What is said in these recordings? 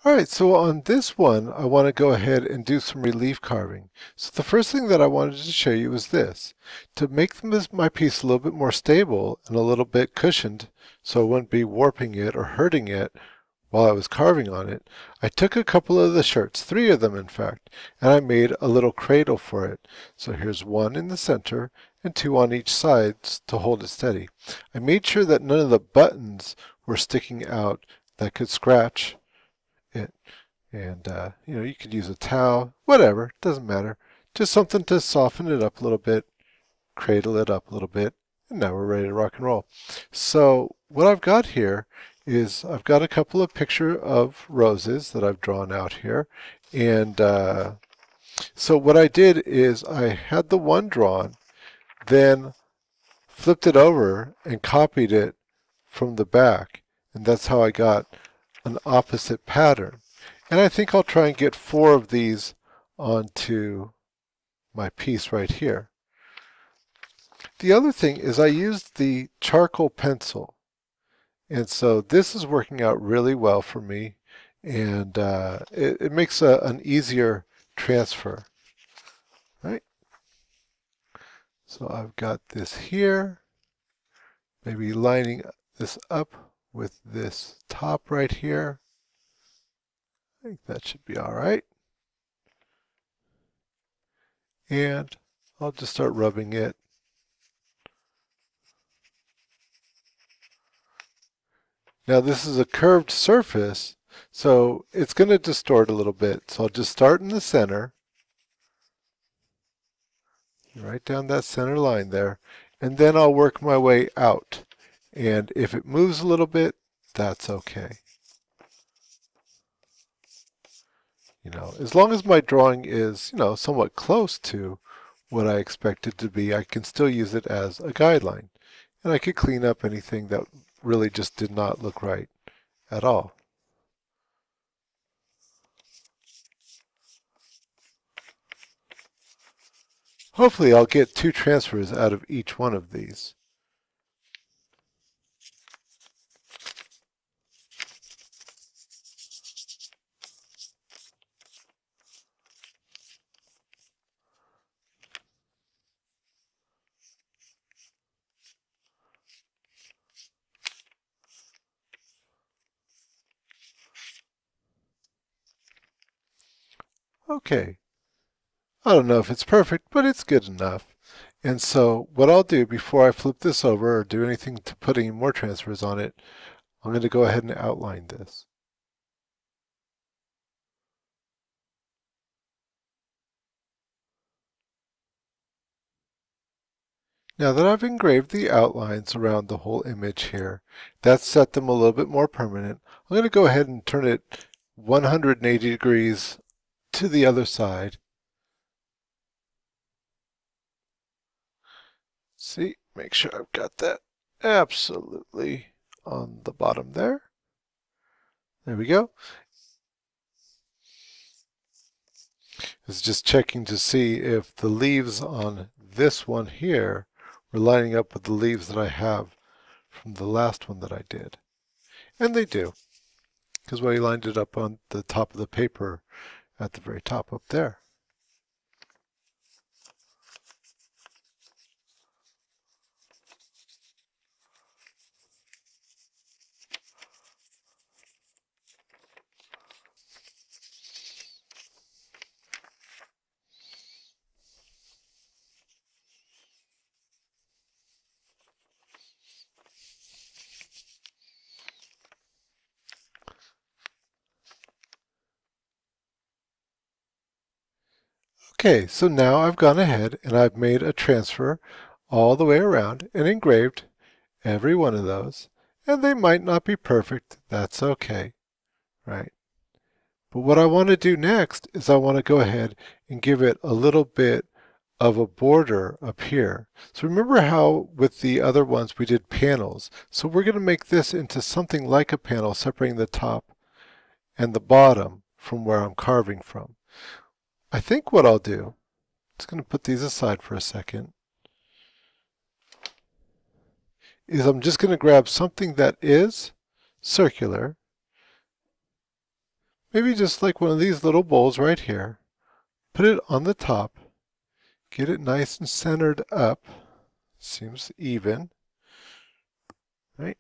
Alright, so on this one, I want to go ahead and do some relief carving. So the first thing that I wanted to show you is this. To make my piece a little bit more stable and a little bit cushioned, so I wouldn't be warping it or hurting it while I was carving on it, I took a couple of the shirts, 3 of them in fact, and I made a little cradle for it. So here's 1 in the center and 2 on each side to hold it steady. I made sure that none of the buttons were sticking out that could scratch it. And, you could use a towel, whatever, doesn't matter. Just something to soften it up a little bit, cradle it up a little bit, and now we're ready to rock and roll. So what I've got here is I've got a couple of picture of roses that I've drawn out here. And so what I did is I had the one drawn, then flipped it over and copied it from the back. And that's how I got an opposite pattern. And I think I'll try and get 4 of these onto my piece right here. The other thing is I used the charcoal pencil. And so this is working out really well for me. And it makes an easier transfer. Right? So I've got this here. Maybe lining this up with this top right here. I think that should be all right. And I'll just start rubbing it. Now this is a curved surface, so it's going to distort a little bit. So I'll just start in the center, right down that center line there, and then I'll work my way out. And if it moves a little bit, that's okay. As long as my drawing is, somewhat close to what I expect it to be, I can still use it as a guideline. And I could clean up anything that really just did not look right at all. Hopefully I'll get 2 transfers out of each one of these. Okay. I don't know if it's perfect, but it's good enough. And so what I'll do before I flip this over or do anything to put any more transfers on it, I'm going to go ahead and outline this. Now that I've engraved the outlines around the whole image here, that's set them a little bit more permanent. I'm going to go ahead and turn it 180 degrees to the other side. See, make sure I've got that absolutely on the bottom there. There we go. It's just checking to see if the leaves on this one here were lining up with the leaves that I have from the last one that I did. And they do, because we lined it up on the top of the paper at the very top up there. Okay, so now I've gone ahead and I've made a transfer all the way around and engraved every one of those. And they might not be perfect, that's okay, right? But what I want to do next is I want to go ahead and give it a little bit of a border up here. So remember how with the other ones we did panels. So we're going to make this into something like a panel, separating the top and the bottom from where I'm carving from. I think what I'll do, I'm just going to put these aside for a second, is I'm just going to grab something that is circular, maybe just like one of these little bowls right here. Put it on the top. Get it nice and centered up. Seems even. Right?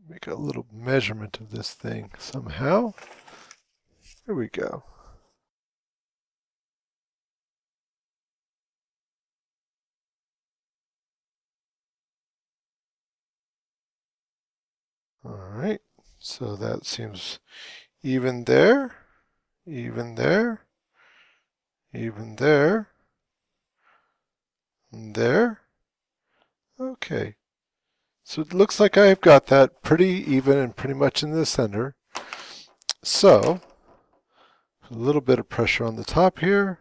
Make a little measurement of this thing somehow. There we go. All right, so that seems even there, even there, even there, and there. Okay, so it looks like I've got that pretty even and pretty much in the center. So, a little bit of pressure on the top here.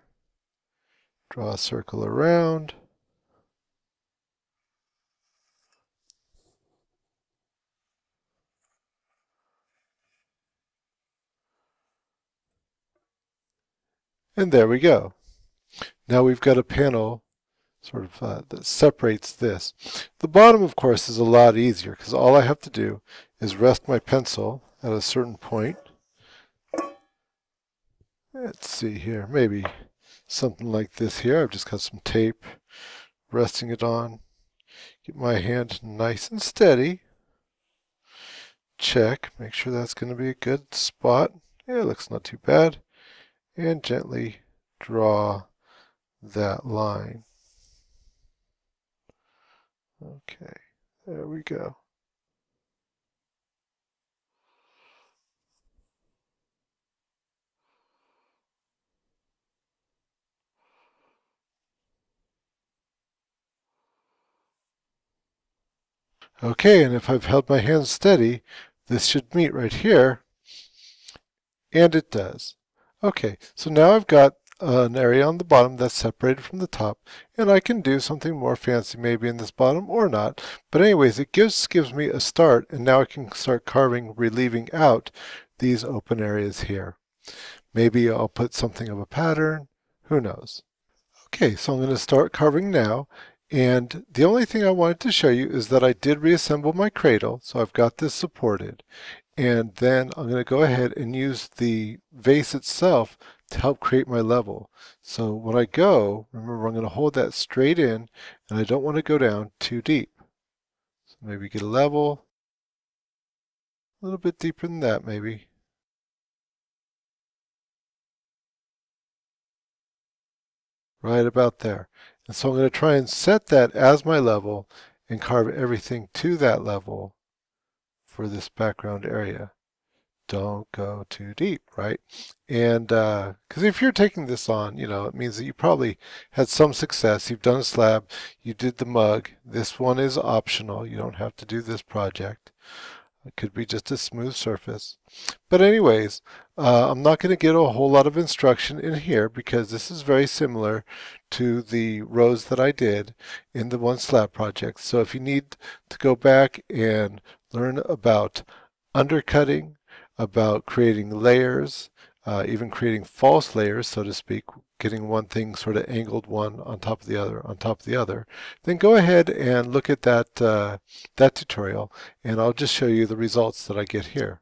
Draw a circle around. And there we go. Now we've got a panel sort of that separates this. The bottom, of course, is a lot easier because all I have to do is rest my pencil at a certain point. Let's see here, maybe something like this here. I've just got some tape resting it on. Get my hand nice and steady. Check, make sure that's going to be a good spot. Yeah, it looks not too bad. And gently draw that line. Okay, there we go. Okay, and if I've held my hand steady, this should meet right here, and it does. Okay, so now I've got an area on the bottom that's separated from the top, and I can do something more fancy maybe in this bottom or not. But anyways, it gives me a start, and now I can start carving, relieving out these open areas here. Maybe I'll put something of a pattern, who knows. Okay, so I'm going to start carving now, and the only thing I wanted to show you is that I did reassemble my cradle, so I've got this supported. And then I'm going to go ahead and use the vase itself to help create my level. So when I go, remember I'm going to hold that straight in, and I don't want to go down too deep. So maybe get a level, a little bit deeper than that maybe. Right about there. And so I'm going to try and set that as my level and carve everything to that level for this background area. Don't go too deep, right? And because if you're taking this on, you know, it means that you probably had some success. You've done a slab, you did the mug. This one is optional. You don't have to do this project. It could be just a smooth surface. But anyways, I'm not going to get a whole lot of instruction in here because this is very similar to the rows that I did in the one slab project. So if you need to go back and learn about undercutting, about creating layers, even creating false layers, so to speak, getting one thing sort of angled one on top of the other, on top of the other, then go ahead and look at that, that tutorial, and I'll just show you the results that I get here.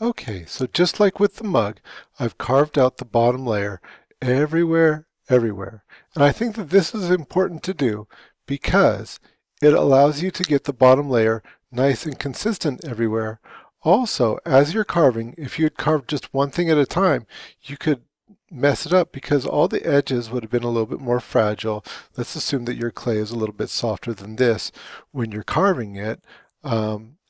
Okay, so just like with the mug, I've carved out the bottom layer everywhere, everywhere. And I think that this is important to do because it allows you to get the bottom layer nice and consistent everywhere. Also, as you're carving, if you had carved just one thing at a time, you could mess it up because all the edges would have been a little bit more fragile. Let's assume that your clay is a little bit softer than this when you're carving it.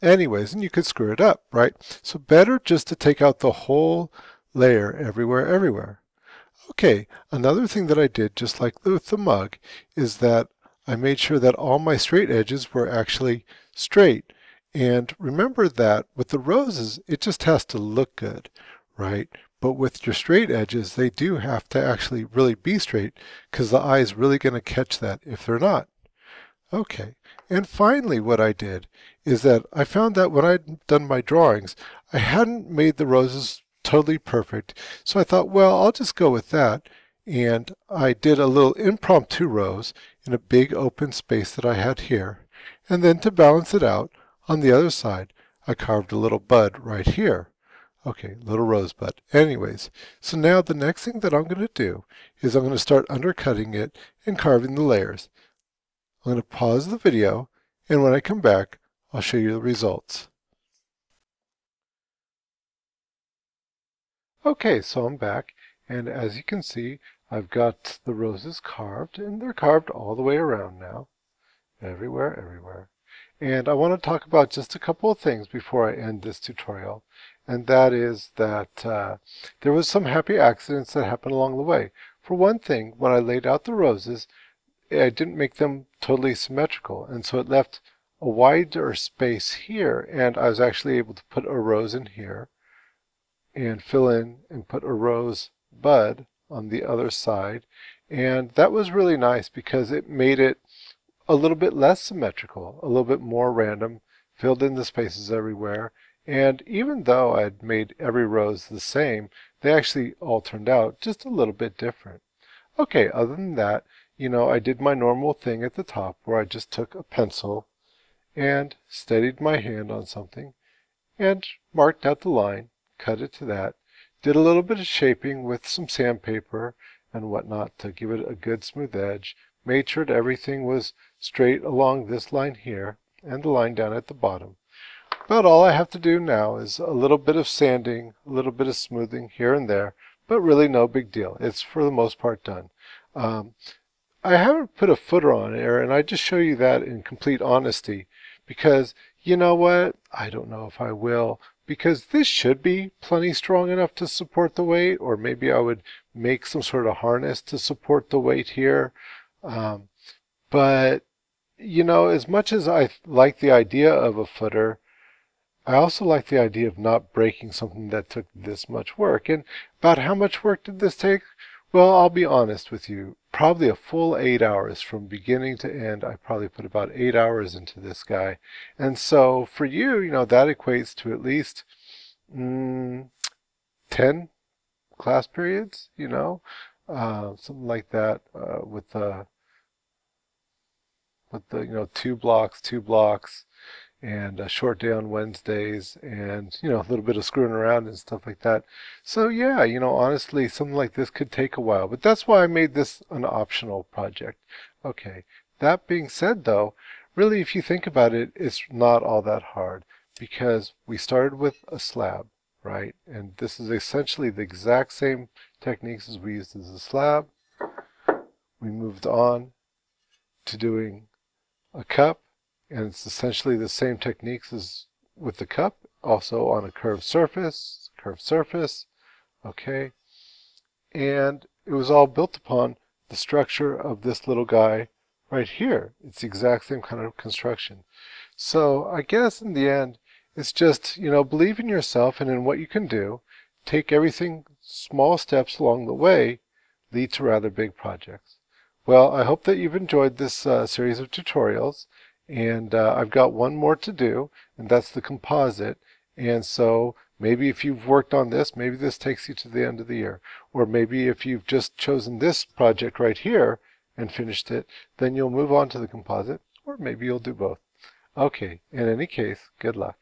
Anyways, and you could screw it up, right? So better just to take out the whole layer everywhere, everywhere. Okay, another thing that I did, just like with the mug, is that I made sure that all my straight edges were actually straight. And remember that with the roses, it just has to look good, right? But with your straight edges, they do have to actually really be straight because the eye is really going to catch that if they're not. Okay, and finally what I did is that I found that when I'd done my drawings, I hadn't made the roses totally perfect. So I thought, well, I'll just go with that. And I did a little impromptu rose in a big open space that I had here. And then to balance it out, on the other side, I carved a little bud right here. Okay, little rosebud. Anyways, so now the next thing that I'm going to do is I'm going to start undercutting it and carving the layers. I'm going to pause the video, and when I come back, I'll show you the results. Okay, so I'm back, and as you can see, I've got the roses carved, and they're carved all the way around now. Everywhere, everywhere. And I want to talk about just a couple of things before I end this tutorial, and that is that there was some happy accidents that happened along the way. For one thing, when I laid out the roses, I didn't make them totally symmetrical, and so it left a wider space here, and I was actually able to put a rose in here and fill in and put a rose bud on the other side, and that was really nice because it made it a little bit less symmetrical, a little bit more random, filled in the spaces everywhere, and even though I'd made every rose the same, they actually all turned out just a little bit different. Okay, other than that, I did my normal thing at the top where I just took a pencil and steadied my hand on something and marked out the line, cut it to that, did a little bit of shaping with some sandpaper and whatnot to give it a good smooth edge, made sure that everything was straight along this line here and the line down at the bottom. About all I have to do now is a little bit of sanding, a little bit of smoothing here and there, but really no big deal. It's for the most part done. I haven't put a footer on here, and I just show you that in complete honesty because you know what? I don't know if I will, because this should be plenty strong enough to support the weight, or maybe I would make some sort of harness to support the weight here. But, as much as I like the idea of a footer, I also like the idea of not breaking something that took this much work. And about how much work did this take? Well, I'll be honest with you. Probably a full 8 hours from beginning to end. I probably put about 8 hours into this guy. And so for you, that equates to at least 10 class periods, something like that with the 2 blocks, and a short day on Wednesdays, and a little bit of screwing around and stuff like that. So yeah, honestly, something like this could take a while, but that's why I made this an optional project. Okay, that being said though, really if you think about it, it's not all that hard because we started with a slab, right? And this is essentially the exact same techniques as we used as a slab. We moved on to doing a cup, and it's essentially the same techniques as with the cup, also on a curved surface, okay? And it was all built upon the structure of this little guy right here. It's the exact same kind of construction. So I guess in the end, it's just, believe in yourself and in what you can do. Take everything small steps along the way, lead to rather big projects. Well, I hope that you've enjoyed this series of tutorials. And I've got one more to do, and that's the composite. And so maybe if you've worked on this, maybe this takes you to the end of the year. Or maybe if you've just chosen this project right here and finished it, then you'll move on to the composite, or maybe you'll do both. Okay, in any case, good luck.